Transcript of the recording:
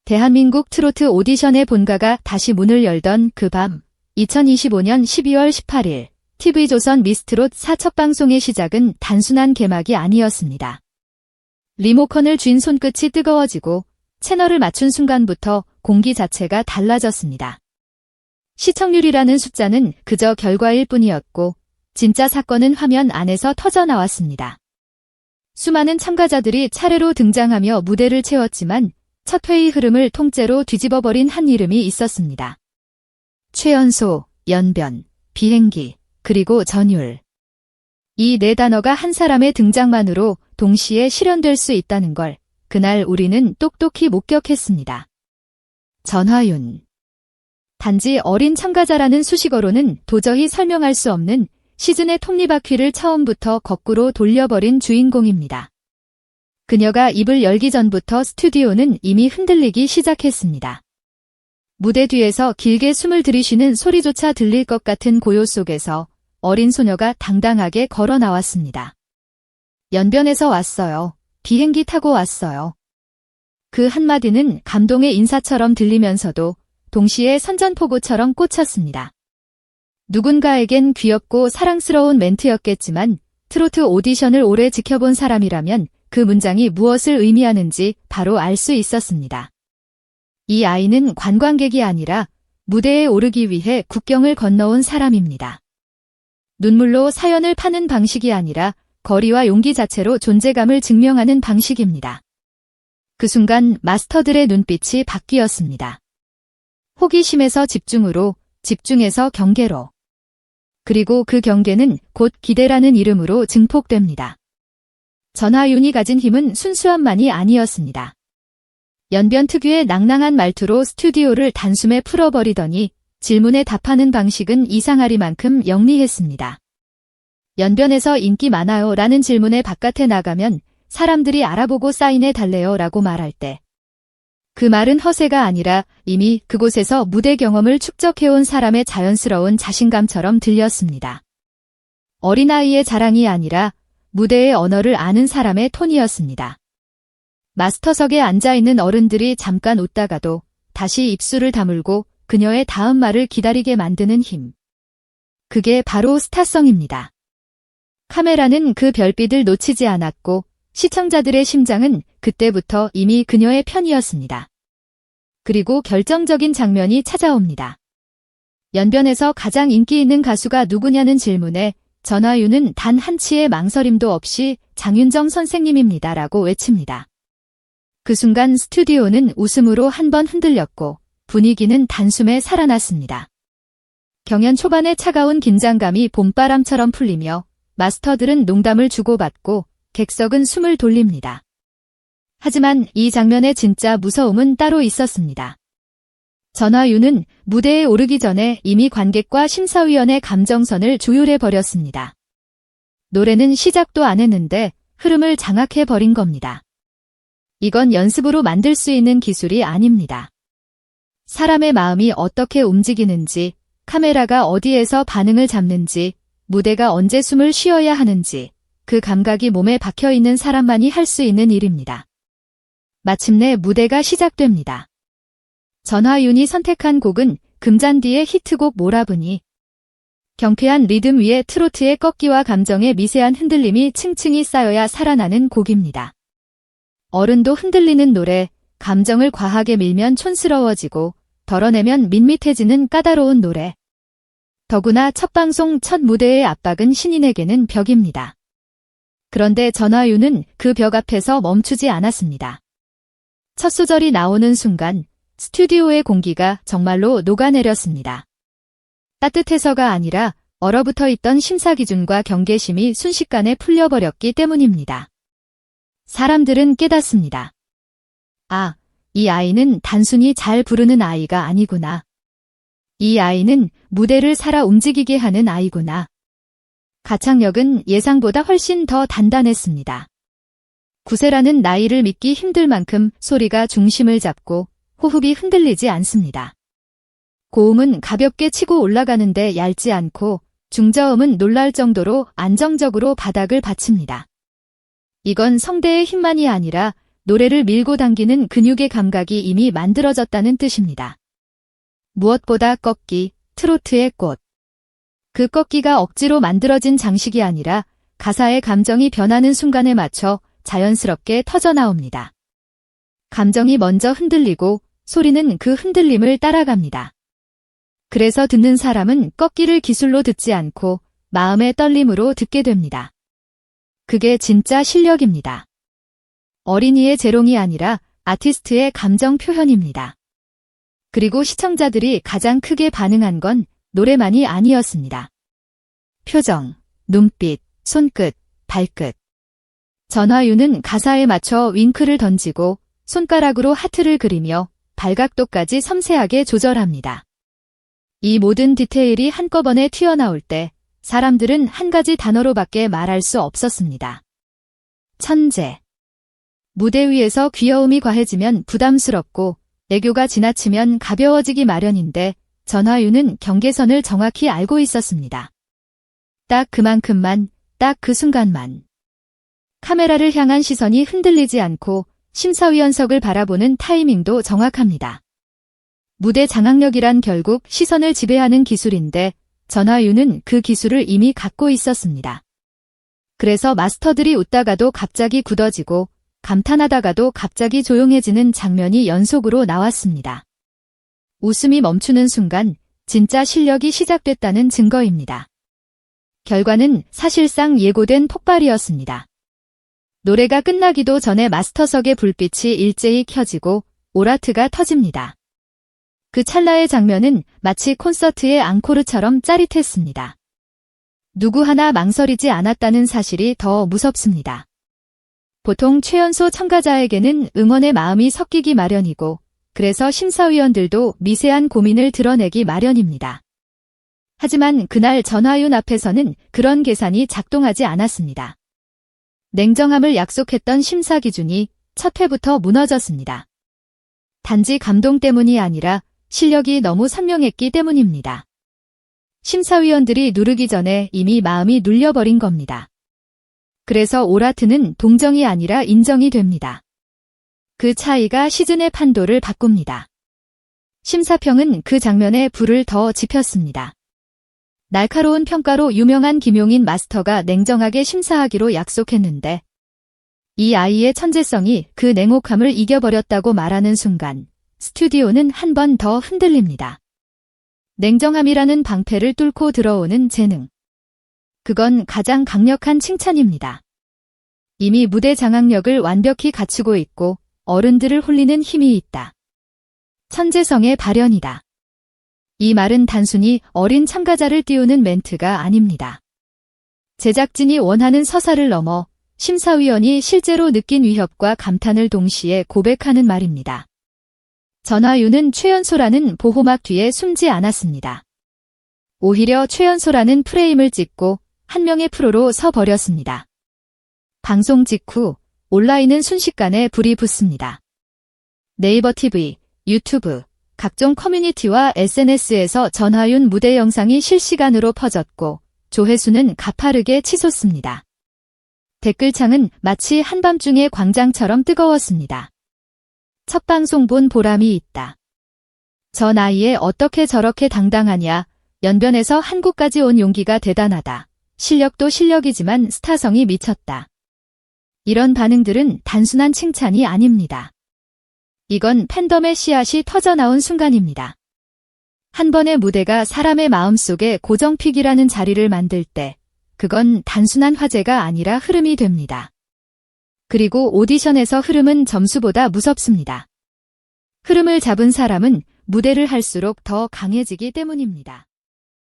대한민국 트로트 오디션의 본가가 다시 문을 열던 그 밤, 2025년 12월 18일, TV조선 미스트롯 4첫 방송의 시작은 단순한 개막이 아니었습니다. 리모컨을 쥔 손끝이 뜨거워지고 채널을 맞춘 순간부터 공기 자체가 달라졌습니다. 시청률이라는 숫자는 그저 결과일 뿐이었고 진짜 사건은 화면 안에서 터져나왔습니다. 수많은 참가자들이 차례로 등장하며 무대를 채웠지만 첫 회의 흐름을 통째로 뒤집어버린 한 이름이 있었습니다. 최연소, 연변, 비행기, 그리고 전율. 이 네 단어가 한 사람의 등장만으로 동시에 실현될 수 있다는 걸 그날 우리는 똑똑히 목격했습니다. 전화윤. 단지 어린 참가자라는 수식어로는 도저히 설명할 수 없는 시즌의 톱니바퀴를 처음부터 거꾸로 돌려버린 주인공입니다. 그녀가 입을 열기 전부터 스튜디오는 이미 흔들리기 시작했습니다. 무대 뒤에서 길게 숨을 들이쉬는 소리조차 들릴 것 같은 고요 속에서 어린 소녀가 당당하게 걸어 나왔습니다. 연변에서 왔어요. 비행기 타고 왔어요. 그 한마디는 감동의 인사처럼 들리면서도 동시에 선전포고처럼 꽂혔습니다. 누군가에겐 귀엽고 사랑스러운 멘트였겠지만 트로트 오디션을 오래 지켜본 사람이라면 그 문장이 무엇을 의미하는지 바로 알 수 있었습니다. 이 아이는 관광객이 아니라 무대에 오르기 위해 국경을 건너온 사람입니다. 눈물로 사연을 파는 방식이 아니라 거리와 용기 자체로 존재감을 증명하는 방식입니다. 그 순간 마스터들의 눈빛이 바뀌었습니다. 호기심에서 집중으로, 집중에서 경계로. 그리고 그 경계는 곧 기대라는 이름으로 증폭됩니다. 전화윤이 가진 힘은 순수함만이 아니었습니다. 연변 특유의 낭낭한 말투로 스튜디오를 단숨에 풀어버리더니 질문에 답하는 방식은 이상하리만큼 영리했습니다. 연변에서 인기 많아요 라는 질문에 바깥에 나가면 사람들이 알아보고 사인해 달래요 라고 말할 때 그 말은 허세가 아니라 이미 그곳에서 무대 경험을 축적해온 사람의 자연스러운 자신감처럼 들렸습니다. 어린아이의 자랑이 아니라 무대의 언어를 아는 사람의 톤이었습니다. 마스터석에 앉아있는 어른들이 잠깐 웃다가도 다시 입술을 다물고 그녀의 다음 말을 기다리게 만드는 힘. 그게 바로 스타성입니다. 카메라는 그 별빛을 놓치지 않았고 시청자들의 심장은 그때부터 이미 그녀의 편이었습니다. 그리고 결정적인 장면이 찾아옵니다. 연변에서 가장 인기 있는 가수가 누구냐는 질문에 전화윤은 단 한치의 망설임도 없이 장윤정 선생님입니다 라고 외칩니다. 그 순간 스튜디오는 웃음으로 한번 흔들렸고 분위기는 단숨에 살아났습니다. 경연 초반의 차가운 긴장감이 봄바람처럼 풀리며 마스터들은 농담을 주고받고 객석은 숨을 돌립니다. 하지만 이 장면의 진짜 무서움은 따로 있었습니다. 전화윤은 무대에 오르기 전에 이미 관객과 심사위원의 감정선을 조율해버렸습니다. 노래는 시작도 안 했는데 흐름을 장악해버린 겁니다. 이건 연습으로 만들 수 있는 기술이 아닙니다. 사람의 마음이 어떻게 움직이는지, 카메라가 어디에서 반응을 잡는지, 무대가 언제 숨을 쉬어야 하는지, 그 감각이 몸에 박혀있는 사람만이 할 수 있는 일입니다. 마침내 무대가 시작됩니다. 전화윤이 선택한 곡은 금잔디의 히트곡 모라브니. 경쾌한 리듬 위에 트로트의 꺾기와 감정의 미세한 흔들림이 층층이 쌓여야 살아나는 곡입니다. 어른도 흔들리는 노래, 감정을 과하게 밀면 촌스러워지고 덜어내면 밋밋해지는 까다로운 노래. 더구나 첫 방송 첫 무대의 압박은 신인에게는 벽입니다. 그런데 전화윤은 그 벽 앞에서 멈추지 않았습니다. 첫 소절이 나오는 순간 스튜디오의 공기가 정말로 녹아내렸습니다. 따뜻해서가 아니라 얼어붙어 있던 심사 기준과 경계심이 순식간에 풀려버렸기 때문입니다. 사람들은 깨닫습니다. 아, 이 아이는 단순히 잘 부르는 아이가 아니구나. 이 아이는 무대를 살아 움직이게 하는 아이구나. 가창력은 예상보다 훨씬 더 단단했습니다. 9세라는 나이를 믿기 힘들 만큼 소리가 중심을 잡고 호흡이 흔들리지 않습니다. 고음은 가볍게 치고 올라가는데 얇지 않고 중저음은 놀랄 정도로 안정적으로 바닥을 받칩니다. 이건 성대의 힘만이 아니라 노래를 밀고 당기는 근육의 감각이 이미 만들어졌다는 뜻입니다. 무엇보다 꺾기, 트로트의 꽃. 그 꺾기가 억지로 만들어진 장식이 아니라 가사의 감정이 변하는 순간에 맞춰 자연스럽게 터져나옵니다. 감정이 먼저 흔들리고 소리는 그 흔들림을 따라갑니다. 그래서 듣는 사람은 꺾기를 기술로 듣지 않고 마음의 떨림으로 듣게 됩니다. 그게 진짜 실력입니다. 어린이의 재롱이 아니라 아티스트의 감정 표현입니다. 그리고 시청자들이 가장 크게 반응한 건 노래만이 아니었습니다. 표정, 눈빛, 손끝, 발끝. 전화유는 가사에 맞춰 윙크를 던지고 손가락으로 하트를 그리며 발각도까지 섬세하게 조절합니다. 이 모든 디테일이 한꺼번에 튀어나올 때 사람들은 한 가지 단어로밖에 말할 수 없었습니다. 천재. 무대 위에서 귀여움이 과해지면 부담스럽고 애교가 지나치면 가벼워지기 마련인데 전화유는 경계선을 정확히 알고 있었습니다. 딱 그만큼만, 딱 그 순간만. 카메라를 향한 시선이 흔들리지 않고 심사위원석을 바라보는 타이밍도 정확합니다. 무대 장악력이란 결국 시선을 지배하는 기술인데 전화유는 그 기술을 이미 갖고 있었습니다. 그래서 마스터들이 웃다가도 갑자기 굳어지고 감탄하다가도 갑자기 조용해지는 장면이 연속으로 나왔습니다. 웃음이 멈추는 순간 진짜 실력이 시작됐다는 증거입니다. 결과는 사실상 예고된 폭발이었습니다. 노래가 끝나기도 전에 마스터석의 불빛이 일제히 켜지고 오라트가 터집니다. 그 찰나의 장면은 마치 콘서트의 앙코르처럼 짜릿했습니다. 누구 하나 망설이지 않았다는 사실이 더 무섭습니다. 보통 최연소 참가자에게는 응원의 마음이 섞이기 마련이고 그래서 심사위원들도 미세한 고민을 드러내기 마련입니다. 하지만 그날 전화윤 앞에서는 그런 계산이 작동하지 않았습니다. 냉정함을 약속했던 심사 기준이 첫 회부터 무너졌습니다. 단지 감동 때문이 아니라 실력이 너무 선명했기 때문입니다. 심사위원들이 누르기 전에 이미 마음이 눌려버린 겁니다. 그래서 오라트는 동정이 아니라 인정이 됩니다. 그 차이가 시즌의 판도를 바꿉니다. 심사평은 그 장면에 불을 더 지폈습니다. 날카로운 평가로 유명한 김용인 마스터가 냉정하게 심사하기로 약속했는데 이 아이의 천재성이 그 냉혹함을 이겨버렸다고 말하는 순간 스튜디오는 한 번 더 흔들립니다. 냉정함이라는 방패를 뚫고 들어오는 재능. 그건 가장 강력한 칭찬입니다. 이미 무대 장악력을 완벽히 갖추고 있고 어른들을 홀리는 힘이 있다. 천재성의 발현이다. 이 말은 단순히 어린 참가자를 띄우는 멘트가 아닙니다. 제작진이 원하는 서사를 넘어 심사위원이 실제로 느낀 위협과 감탄을 동시에 고백하는 말입니다. 전화유는 최연소라는 보호막 뒤에 숨지 않았습니다. 오히려 최연소라는 프레임을 찍고 한 명의 프로로 서 버렸습니다. 방송 직후 온라인은 순식간에 불이 붙습니다. 네이버 TV, 유튜브, 각종 커뮤니티와 SNS에서 전화윤 무대 영상이 실시간으로 퍼졌고 조회수는 가파르게 치솟습니다. 댓글창은 마치 한밤중의 광장처럼 뜨거웠습니다. 첫 방송 본 보람이 있다. 저 나이에 어떻게 저렇게 당당하냐. 연변에서 한국까지 온 용기가 대단하다. 실력도 실력이지만 스타성이 미쳤다. 이런 반응들은 단순한 칭찬이 아닙니다. 이건 팬덤의 씨앗이 터져나온 순간입니다. 한 번의 무대가 사람의 마음속에 고정픽이라는 자리를 만들 때 그건 단순한 화제가 아니라 흐름이 됩니다. 그리고 오디션에서 흐름은 점수보다 무섭습니다. 흐름을 잡은 사람은 무대를 할수록 더 강해지기 때문입니다.